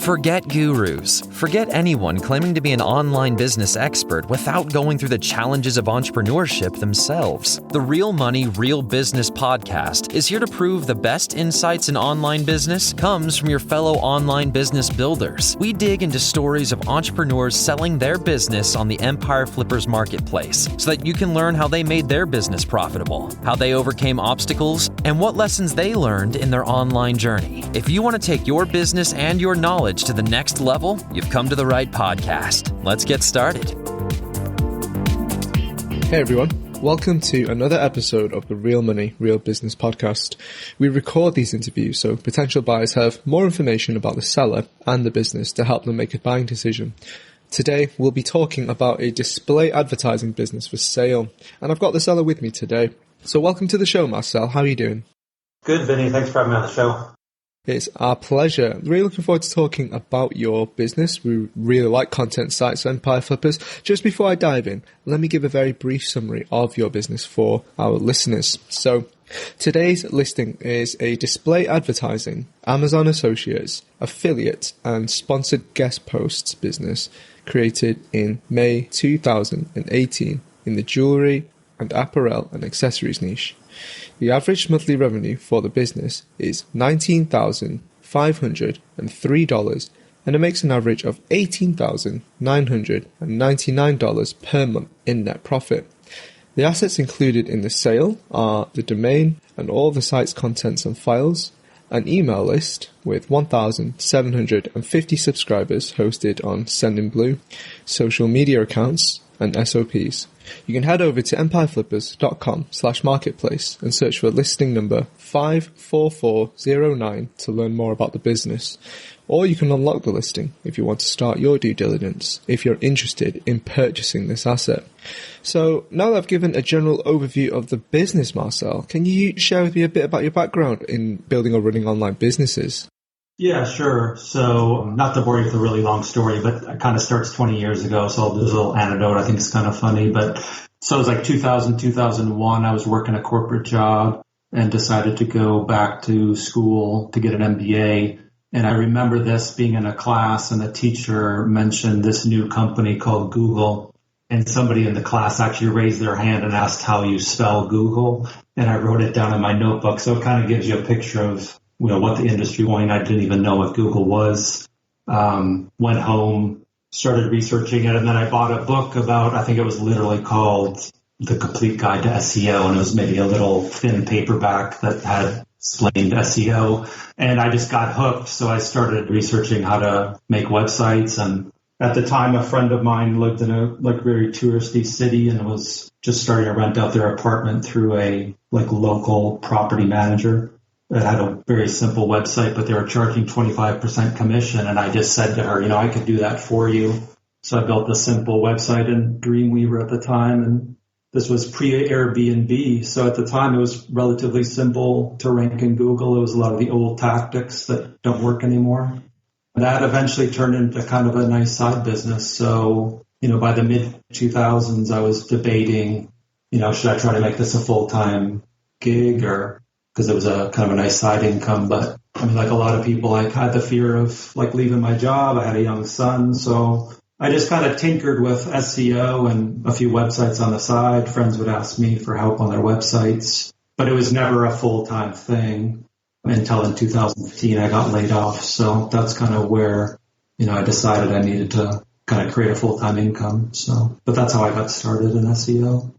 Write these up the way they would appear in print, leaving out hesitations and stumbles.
Forget gurus. Forget anyone claiming to be an online business expert without going through the challenges of entrepreneurship themselves. The Real Money, Real Business podcast is here to prove the best insights in online business comes from your fellow online business builders. We dig into stories of entrepreneurs selling their business on the Empire Flippers marketplace so that you can learn how they made their business profitable, how they overcame obstacles, and what lessons they learned in their online journey. If you want to take your business and your knowledge to the next level, you've come to the right podcast. Let's get started. Hey everyone, welcome to another episode of the Real Money, Real Business podcast. We record these interviews so potential buyers have more information about the seller and the business to help them make a buying decision. Today, we'll be talking about a display advertising business for sale, and I've got the seller with me today. So welcome to the show, Marcel. How are you doing? Good, Vinny. Thanks for having me on the show. It's our pleasure. Really looking forward to talking about your business. We really like content sites for Empire Flippers. Just before I dive in, let me give a very brief summary of your business for our listeners. So, today's listing is a display advertising, Amazon Associates, affiliate and sponsored guest posts business created in May 2018 in the jewelry and apparel and accessories niche. The average monthly revenue for the business is $19,503, and it makes an average of $18,999 per month in net profit. The assets included in the sale are the domain and all the site's contents and files, an email list with 1,750 subscribers hosted on Sendinblue, social media accounts, and SOPs. You can head over to empireflippers.com/marketplace and search for listing number 54409 to learn more about the business. Or you can unlock the listing if you want to start your due diligence if you're interested in purchasing this asset. So now that I've given a general overview of the business, Marcel, can you share with me a bit about your background in building or running online businesses? Yeah, sure. So not to bore you with a really long story, but it kind of starts 20 years ago. So I'll do a little anecdote. I think it's kind of funny. But so it was like 2000, 2001. I was working a corporate job and decided to go back to school to get an MBA. And I remember this being in a class and the teacher mentioned this new company called Google. And somebody in the class actually raised their hand and asked how you spell Google. And I wrote it down in my notebook. So it kind of gives you a picture of what the industry was. I didn't even know what Google was. Went home, started researching it, and then I bought a book about, I think it was literally called The Complete Guide to SEO, and it was maybe a little thin paperback that had explained SEO, and I just got hooked. So I started researching how to make websites, and at the time, a friend of mine lived in a very touristy city and was just starting to rent out their apartment through a local property manager. It had a very simple website, but they were charging 25% commission. And I just said to her, I could do that for you. So I built a simple website in Dreamweaver at the time. And this was pre-Airbnb. So at the time, it was relatively simple to rank in Google. It was a lot of the old tactics that don't work anymore. That eventually turned into kind of a nice side business. So, by the mid-2000s, I was debating, should I try to make this a full-time gig or... because it was a kind of a nice side income. But like a lot of people, I had the fear of leaving my job. I had a young son. So I just kind of tinkered with SEO and a few websites on the side. Friends would ask me for help on their websites, but it was never a full-time thing until in 2015 I got laid off. So that's kind of where, I decided I needed to kind of create a full-time income. So, but that's how I got started in SEO.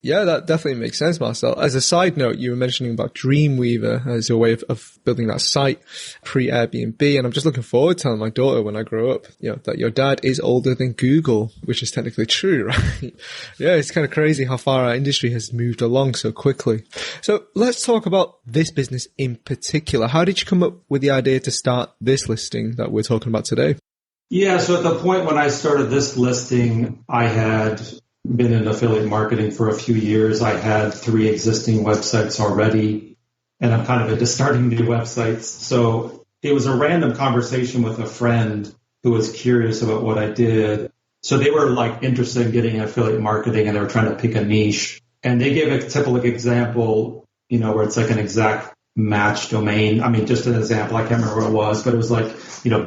Yeah, that definitely makes sense, Marcel. As a side note, you were mentioning about Dreamweaver as a way of building that site pre-Airbnb, and I'm just looking forward to telling my daughter when I grow up, that your dad is older than Google, which is technically true, right? Yeah, it's kind of crazy how far our industry has moved along so quickly. So let's talk about this business in particular. How did you come up with the idea to start this listing that we're talking about today? Yeah, so at the point when I started this listing, I had been in affiliate marketing for a few years. I had 3 existing websites already, and I'm kind of into starting new websites. So it was a random conversation with a friend who was curious about what I did. So they were interested in getting affiliate marketing, and they were trying to pick a niche. And they gave a typical example, where it's an exact match domain. I mean, just an example, I can't remember what it was, but it was like,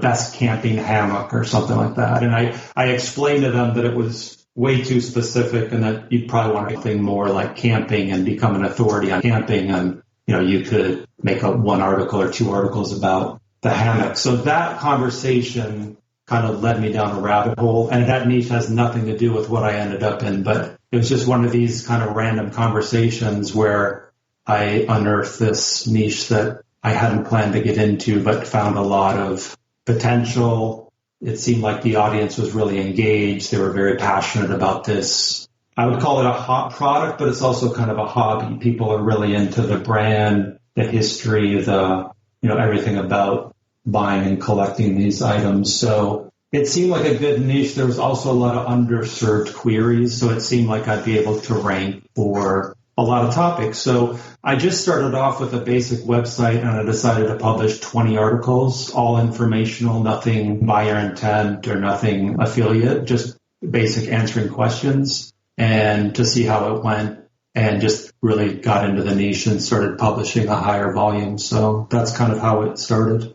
best camping hammock or something like that. And I explained to them that it was way too specific and that you'd probably want something more like camping and become an authority on camping. And, you could make one article or two articles about the hammock. So that conversation kind of led me down a rabbit hole, and that niche has nothing to do with what I ended up in, but it was just one of these kind of random conversations where I unearthed this niche that I hadn't planned to get into, but found a lot of potential. It seemed like the audience was really engaged. They were very passionate about this. I would call it a hot product, but it's also kind of a hobby. People are really into the brand, the history, everything about buying and collecting these items. So it seemed like a good niche. There was also a lot of underserved queries, so it seemed like I'd be able to rank for a lot of topics. So I just started off with a basic website, and I decided to publish 20 articles, all informational, nothing buyer intent or nothing affiliate, just basic answering questions, and to see how it went, and just really got into the niche and started publishing a higher volume. So that's kind of how it started.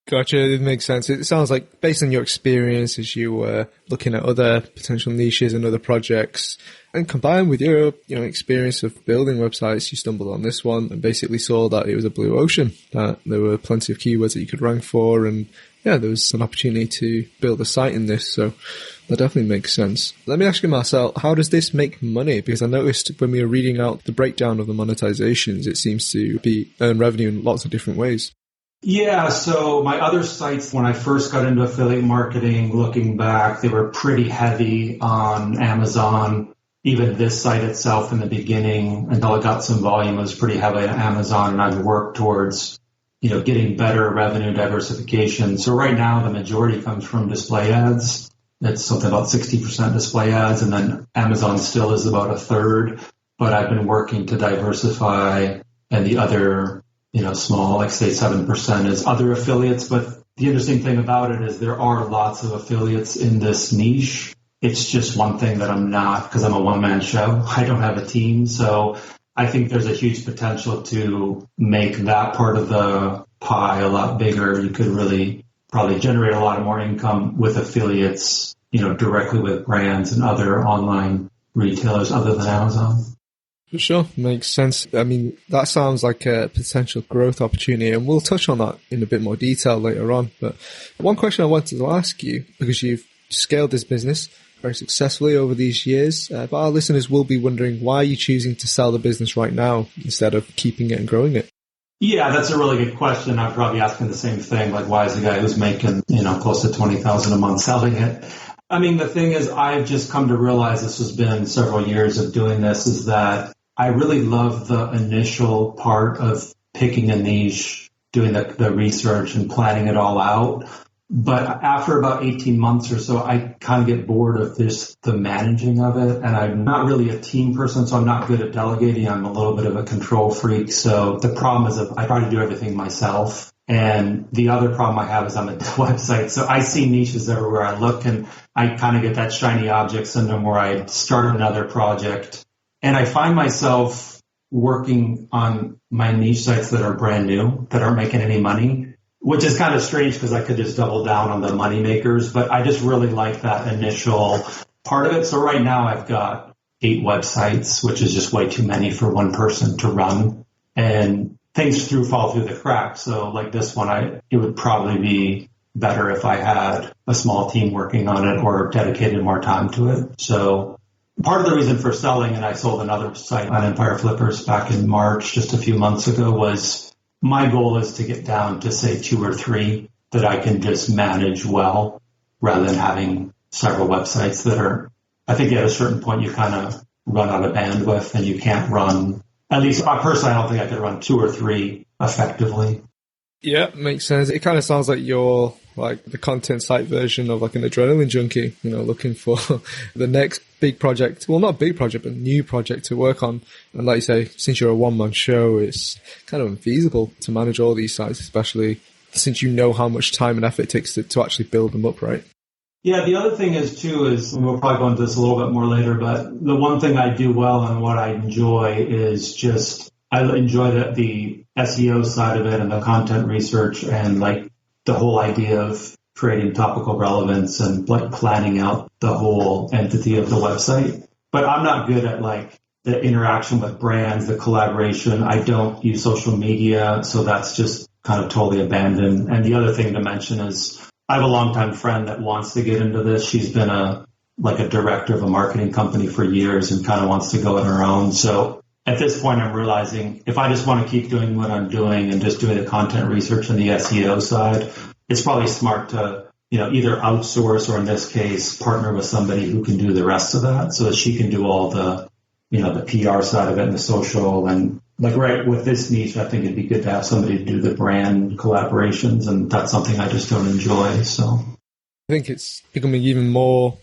Gotcha. It makes sense. It sounds like based on your experience as you were looking at other potential niches and other projects, and combined with your experience of building websites, you stumbled on this one and basically saw that it was a blue ocean, that there were plenty of keywords that you could rank for, and there was an opportunity to build a site in this. So that definitely makes sense. Let me ask you, Marcel, how does this make money? Because I noticed when we were reading out the breakdown of the monetizations, it seems to earn revenue in lots of different ways. Yeah, so my other sites, when I first got into affiliate marketing, looking back, they were pretty heavy on Amazon. Even this site itself in the beginning, until it got some volume, was pretty heavy on Amazon, and I've worked towards, getting better revenue diversification. So right now, the majority comes from display ads. It's something about 60% display ads, and then Amazon still is about a third. But I've been working to diversify, and the other small, like say 7% is other affiliates. But the interesting thing about it is there are lots of affiliates in this niche. It's just one thing that I'm not, because I'm a one-man show. I don't have a team. So I think there's a huge potential to make that part of the pie a lot bigger. You could really probably generate a lot of more income with affiliates, directly with brands and other online retailers other than Amazon. For sure. Makes sense. I mean, that sounds like a potential growth opportunity, and we'll touch on that in a bit more detail later on. But one question I wanted to ask you, because you've scaled this business very successfully over these years, but our listeners will be wondering, why are you choosing to sell the business right now instead of keeping it and growing it? Yeah, that's a really good question. I'm probably asking the same thing. Like, why is the guy who's making, close to $20,000 a month selling it? I mean, the thing is, I've just come to realize, this has been several years of doing this, is that I really love the initial part of picking a niche, doing the research and planning it all out. But after about 18 months or so, I kind of get bored of the managing of it. And I'm not really a team person, so I'm not good at delegating. I'm a little bit of a control freak. So the problem is that I try to do everything myself. And the other problem I have is I'm a website. So I see niches everywhere I look, and I kind of get that shiny object syndrome where I start another project. And I find myself working on my niche sites that are brand new, that aren't making any money, which is kind of strange because I could just double down on the money makers. But I just really like that initial part of it. So right now I've got 8 websites, which is just way too many for one person to run. And things fall through the cracks. So like this one, it would probably be better if I had a small team working on it or dedicated more time to it. So part of the reason for selling, and I sold another site on Empire Flippers back in March, just a few months ago, was my goal is to get down to, say, 2 or 3 that I can just manage well, rather than having several websites that are, I think at a certain point you kind of run out of bandwidth and you can't run, at least personally, I don't think I could run 2 or 3 effectively. Yeah, makes sense. It kind of sounds like you're like the content site version of like an adrenaline junkie, looking for the next big project. Well, not big project, but new project to work on. And like you say, since you're a one-man show, it's kind of unfeasible to manage all these sites, especially since you know how much time and effort it takes to actually build them up, right? Yeah, the other thing is, and we'll probably go into this a little bit more later, but the one thing I do well and what I enjoy is just, I enjoy the SEO side of it and the content research and like the whole idea of creating topical relevance and like planning out the whole entity of the website. But I'm not good at like the interaction with brands, the collaboration. I don't use social media, so that's just kind of totally abandoned. And the other thing to mention is I have a longtime friend that wants to get into this. She's been a director of a marketing company for years and kind of wants to go on her own. So at this point, I'm realizing if I just want to keep doing what I'm doing and just doing the content research and the SEO side, it's probably smart to, either outsource or in this case, partner with somebody who can do the rest of that so that she can do all the, the PR side of it and the social. And like right with this niche, I think it'd be good to have somebody to do the brand collaborations. And that's something I just don't enjoy. So I think it's becoming even more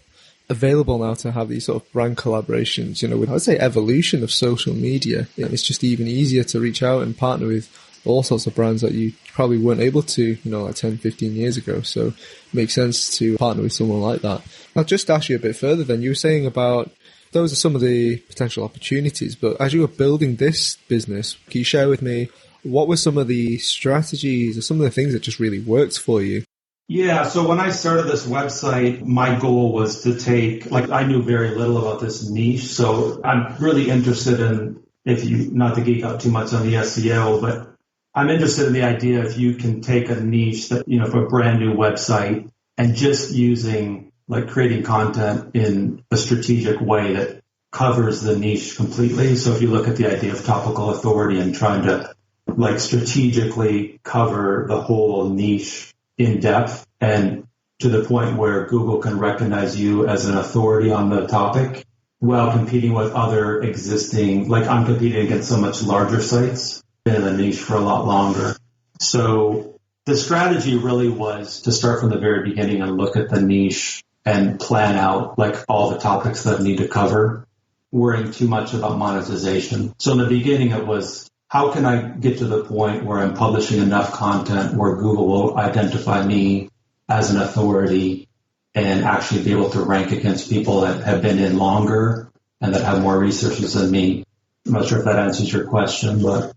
available now to have these sort of brand collaborations, with, I'd say, evolution of social media. It's just even easier to reach out and partner with all sorts of brands that you probably weren't able to, like 10, 15 years ago. So it makes sense to partner with someone like that. I'll just ask you a bit further then. You were saying about those are some of the potential opportunities, but as you were building this business, can you share with me what were some of the strategies or some of the things that just really worked for you? Yeah, so when I started this website, my goal was to I knew very little about this niche, so I'm really interested in, not to geek out too much on the SEO, but I'm interested in the idea if you can take a niche that, for a brand new website and just using, creating content in a strategic way that covers the niche completely. So if you look at the idea of topical authority and trying to, strategically cover the whole niche in depth and to the point where Google can recognize you as an authority on the topic while competing with other existing, I'm competing against so much larger sites, been in the niche for a lot longer. So the strategy really was to start from the very beginning and look at the niche and plan out all the topics that I need to cover, worrying too much about monetization. So in the beginning it was, how can I get to the point where I'm publishing enough content where Google will identify me as an authority and actually be able to rank against people that have been in longer and that have more resources than me? I'm not sure if that answers your question, but...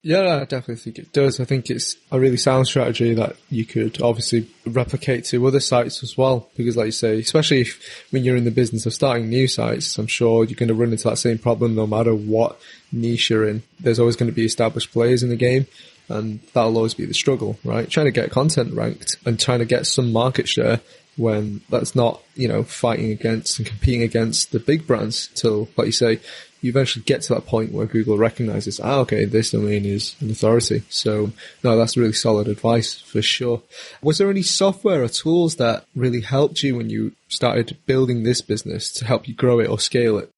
Yeah, I definitely think it does. I think it's a really sound strategy that you could obviously replicate to other sites as well. Because like you say, especially when you're in the business of starting new sites, I'm sure you're going to run into that same problem no matter what niche you're in. There's always going to be established players in the game, and that'll always be the struggle, right? Trying to get content ranked and trying to get some market share when that's not, fighting against and competing against the big brands till, like you say, you eventually get to that point where Google recognizes, okay, this domain is an authority. So, no, that's really solid advice for sure. Was there any software or tools that really helped you when you started building this business to help you grow it or scale it?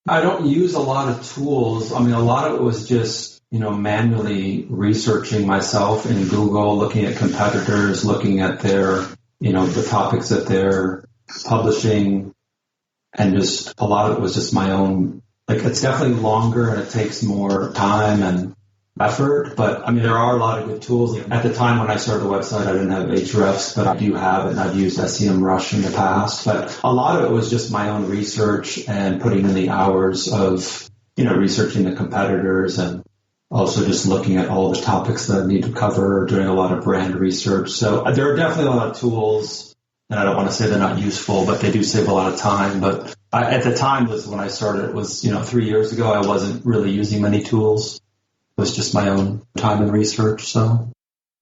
I don't use a lot of tools. I mean, a lot of it was just, manually researching myself in Google, looking at competitors, looking at their, the topics that they're publishing. And just a lot of it was just my own. It's definitely longer and it takes more time and effort, but I mean, there are a lot of good tools. At the time when I started the website, I didn't have Ahrefs, but I do have it, and I've used SEMrush in the past. But a lot of it was just my own research and putting in the hours of, researching the competitors and also just looking at all the topics that I need to cover, doing a lot of brand research. So there are definitely a lot of tools, and I don't want to say they're not useful, but they do save a lot of time. But at the time was when I started, it was, 3 years ago, I wasn't really using many tools. It was just my own time and research. So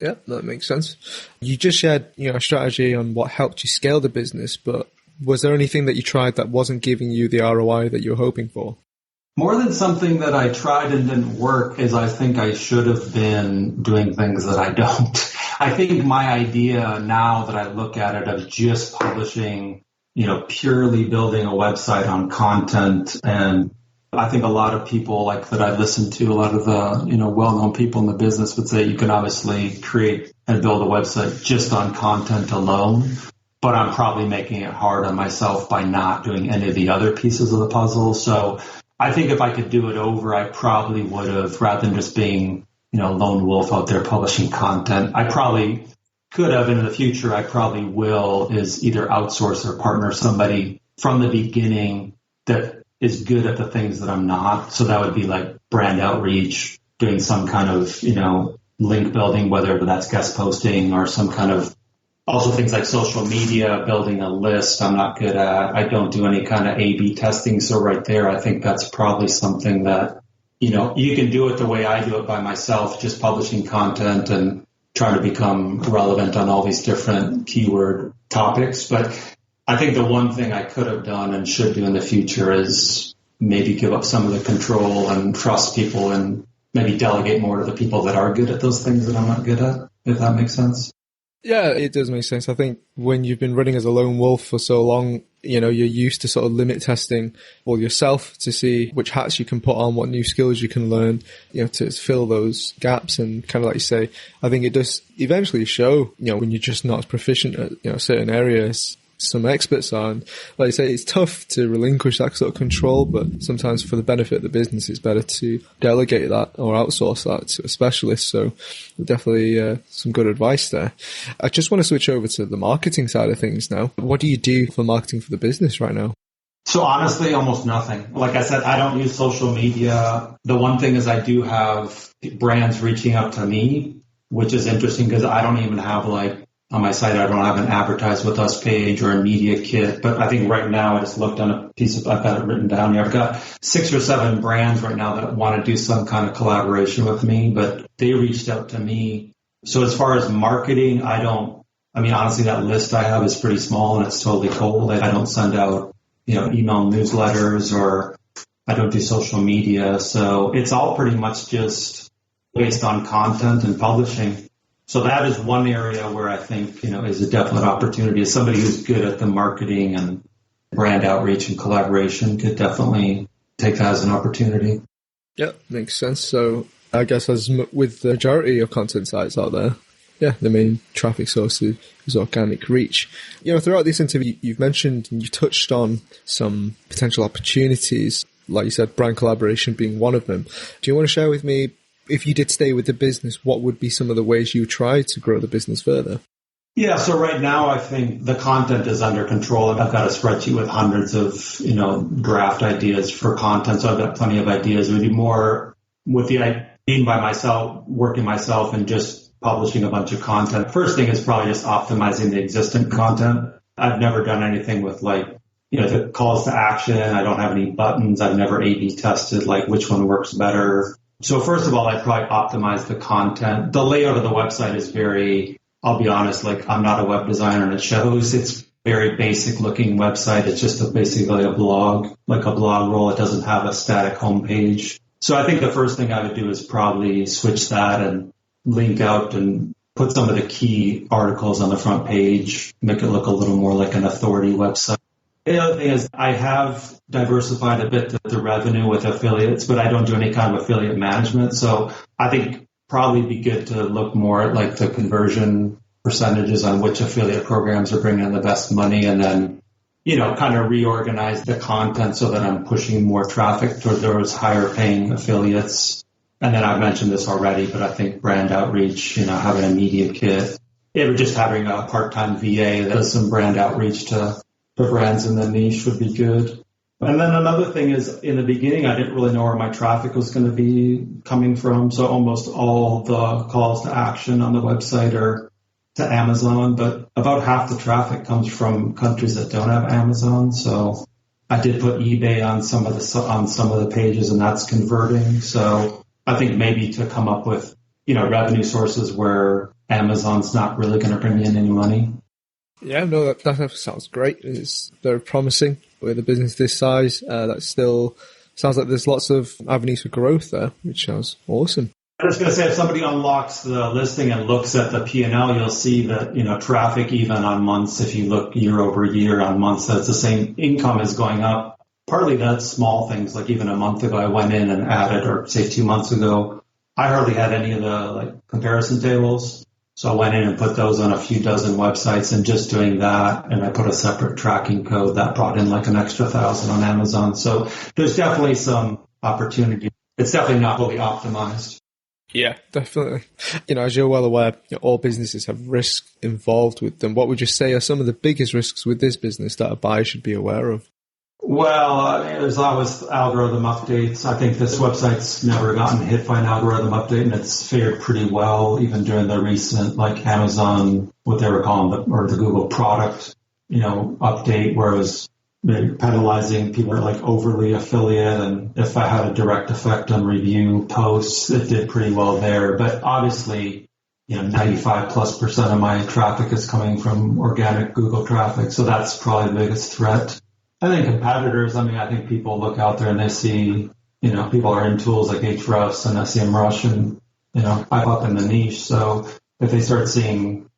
yeah, that makes sense. You just shared, a strategy on what helped you scale the business, but was there anything that you tried that wasn't giving you the ROI that you were hoping for? More than something that I tried and didn't work is I think I should have been doing things that I don't. I think my idea now that I look at it of just publishing, purely building a website on content, and I think a lot of people that I listen to, a lot of the, well-known people in the business would say you can obviously create and build a website just on content alone, but I'm probably making it hard on myself by not doing any of the other pieces of the puzzle. So I think if I could do it over, I probably would have, rather than just being, lone wolf out there publishing content. I probably could have, and in the future, I probably will, is either outsource or partner somebody from the beginning that is good at the things that I'm not. So that would be like brand outreach, doing some kind of, link building, whether that's guest posting or some kind of, also things like social media, building a list, I'm not good at. I don't do any kind of A/B testing. So right there, I think that's probably something that, you can do it the way I do it by myself, just publishing content and trying to become relevant on all these different keyword topics. But I think the one thing I could have done and should do in the future is maybe give up some of the control and trust people and maybe delegate more to the people that are good at those things that I'm not good at, if that makes sense. Yeah, it does make sense. I think when you've been running as a lone wolf for so long, you're used to sort of limit testing all yourself to see which hats you can put on, what new skills you can learn, to fill those gaps. And kind of like you say, I think it does eventually show, when you're just not as proficient at, certain areas some experts are. And like I say, it's tough to relinquish that sort of control, but sometimes for the benefit of the business, it's better to delegate that or outsource that to a specialist. So definitely some good advice there. I just want to switch over to the marketing side of things now. What do you do for marketing for the business right now? So honestly, almost nothing. Like I said, I don't use social media. The one thing is I do have brands reaching out to me, which is interesting because I don't even have on my site, I don't have an advertise with us page or a media kit, but I think right now I just looked on a piece of, I've got it written down here. I've got 6 or 7 brands right now that want to do some kind of collaboration with me, but they reached out to me. So as far as marketing, honestly, that list I have is pretty small and it's totally cold. I don't send out, email newsletters or I don't do social media. So it's all pretty much just based on content and publishing. So that is one area where I think, is a definite opportunity. As somebody who's good at the marketing and brand outreach and collaboration could definitely take that as an opportunity. Yeah, makes sense. So I guess as with the majority of content sites out there, the main traffic source is organic reach. Throughout this interview, you've mentioned and you touched on some potential opportunities, like you said, brand collaboration being one of them. Do you want to share with me, if you did stay with the business, what would be some of the ways you try to grow the business further? Yeah, so right now I think the content is under control. I've got a spreadsheet with hundreds of, draft ideas for content. So I've got plenty of ideas. It would be more with the being by myself, working myself and just publishing a bunch of content. First thing is probably just optimizing the existing content. I've never done anything with the calls to action. I don't have any buttons. I've never A/B tested which one works better. So first of all, I'd probably optimize the content. The layout of the website is very, I'll be honest, I'm not a web designer and it shows. It's very basic looking website. It's just basically a blog, like a blog roll. It doesn't have a static homepage. So I think the first thing I would do is probably switch that and link out and put some of the key articles on the front page, make it look a little more like an authority website. The other thing is I have diversified a bit the revenue with affiliates, but I don't do any kind of affiliate management. So I think probably be good to look more at the conversion percentages on which affiliate programs are bringing in the best money and then, kind of reorganize the content so that I'm pushing more traffic toward those higher paying affiliates. And then I've mentioned this already, but I think brand outreach, having a media kit, just having a part-time VA that does some brand outreach to brands in the niche would be good. And then another thing is in the beginning, I didn't really know where my traffic was going to be coming from. So almost all the calls to action on the website are to Amazon, but about half the traffic comes from countries that don't have Amazon. So I did put eBay on some of the pages and that's converting. So I think maybe to come up with, revenue sources where Amazon's not really going to bring in any money. Yeah, no, that sounds great. It's very promising with a business this size. That still sounds like there's lots of avenues for growth there, which sounds awesome. I was going to say, if somebody unlocks the listing and looks at the P&L, you'll see that, traffic even on months, if you look year over year on months, that's the same income is going up. Partly that's small things, like even a month ago I went in and added, or say 2 months ago, I hardly had any of the comparison tables. So I went in and put those on a few dozen websites and just doing that. And I put a separate tracking code that brought in an extra 1,000 on Amazon. So there's definitely some opportunity. It's definitely not fully optimized. Yeah, definitely. As you're well aware, all businesses have risks involved with them. What would you say are some of the biggest risks with this business that a buyer should be aware of? Well, there's always algorithm updates. I think this website's never gotten hit by an algorithm update, and it's fared pretty well, even during the recent, like Amazon, what they were calling or the Google product, update, where it was maybe penalizing people who are like overly affiliate. And if I had a direct effect on review posts, it did pretty well there. But obviously, 95+% of my traffic is coming from organic Google traffic. So that's probably the biggest threat. I think competitors, I think people look out there and they see, people are in tools like AdThrive and SEMrush and, I'm up in the niche. So if they start seeing,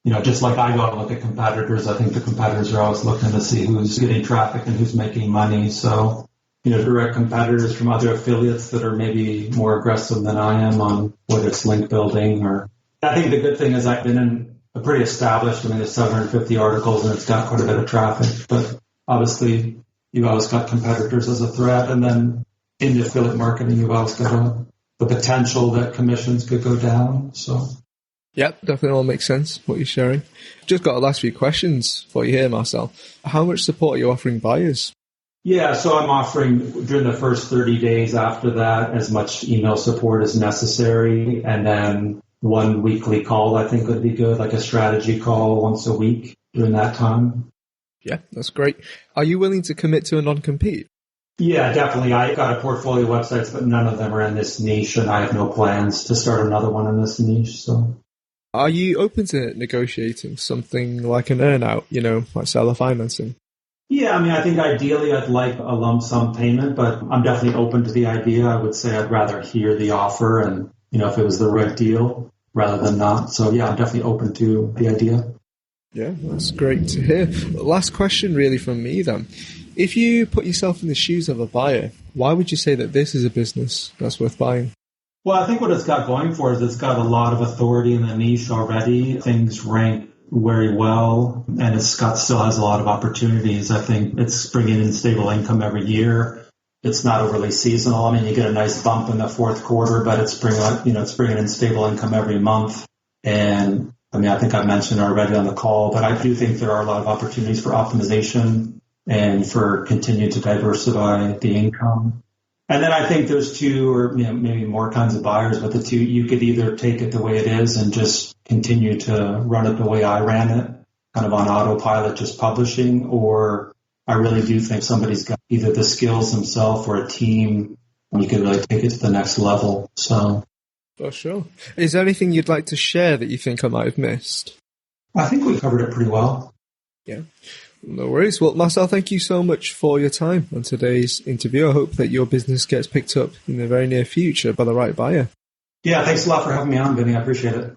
just like I go and look at competitors, I think the competitors are always looking to see who's getting traffic and who's making money. So, direct competitors from other affiliates that are maybe more aggressive than I am on whether it's link building or, I think the good thing is I've been in a pretty established, there's 750 articles and it's got quite a bit of traffic, but obviously, you've always got competitors as a threat, and then in the affiliate marketing, you've always got the potential that commissions could go down. So, yep, definitely all makes sense what you're sharing. Just got the last few questions for you here, Marcel. How much support are you offering buyers? Yeah, so I'm offering during the first 30 days after that as much email support as necessary, and then one weekly call I think would be good, like a strategy call once a week during that time. Yeah, that's great. Are you willing to commit to a non-compete? Yeah, definitely. I got a portfolio of websites, but none of them are in this niche, and I have no plans to start another one in this niche. So, are you open to negotiating something like an earn-out, like seller financing? Yeah, I think ideally I'd like a lump sum payment, but I'm definitely open to the idea. I would say I'd rather hear the offer and, if it was the right deal rather than not. So, yeah, I'm definitely open to the idea. Yeah, that's great to hear. Last question really from me then. If you put yourself in the shoes of a buyer, why would you say that this is a business that's worth buying? Well, I think what it's got going for is it's got a lot of authority in the niche already. Things rank very well, and still has a lot of opportunities. I think it's bringing in stable income every year. It's not overly seasonal. You get a nice bump in the fourth quarter, but it's bringing in stable income every month. And I think I mentioned already on the call, but I do think there are a lot of opportunities for optimization and for continue to diversify the income. And then I think there's two or maybe more kinds of buyers, but the two, you could either take it the way it is and just continue to run it the way I ran it, kind of on autopilot, just publishing, or I really do think somebody's got either the skills themselves or a team, and you could really take it to the next level. So. For sure. Is there anything you'd like to share that you think I might have missed? I think we covered it pretty well. Yeah. No worries. Well, Marcel, thank you so much for your time on today's interview. I hope that your business gets picked up in the very near future by the right buyer. Yeah, thanks a lot for having me on, Vinny. I appreciate it.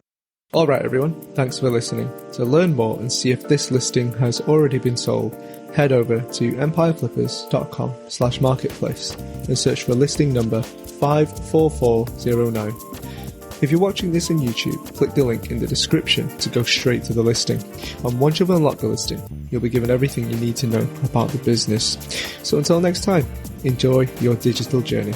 All right, everyone. Thanks for listening. To learn more and see if this listing has already been sold, head over to empireflippers.com/marketplace and search for listing number 54409. If you're watching this on YouTube, click the link in the description to go straight to the listing. And once you've unlocked the listing, you'll be given everything you need to know about the business. So until next time, enjoy your digital journey.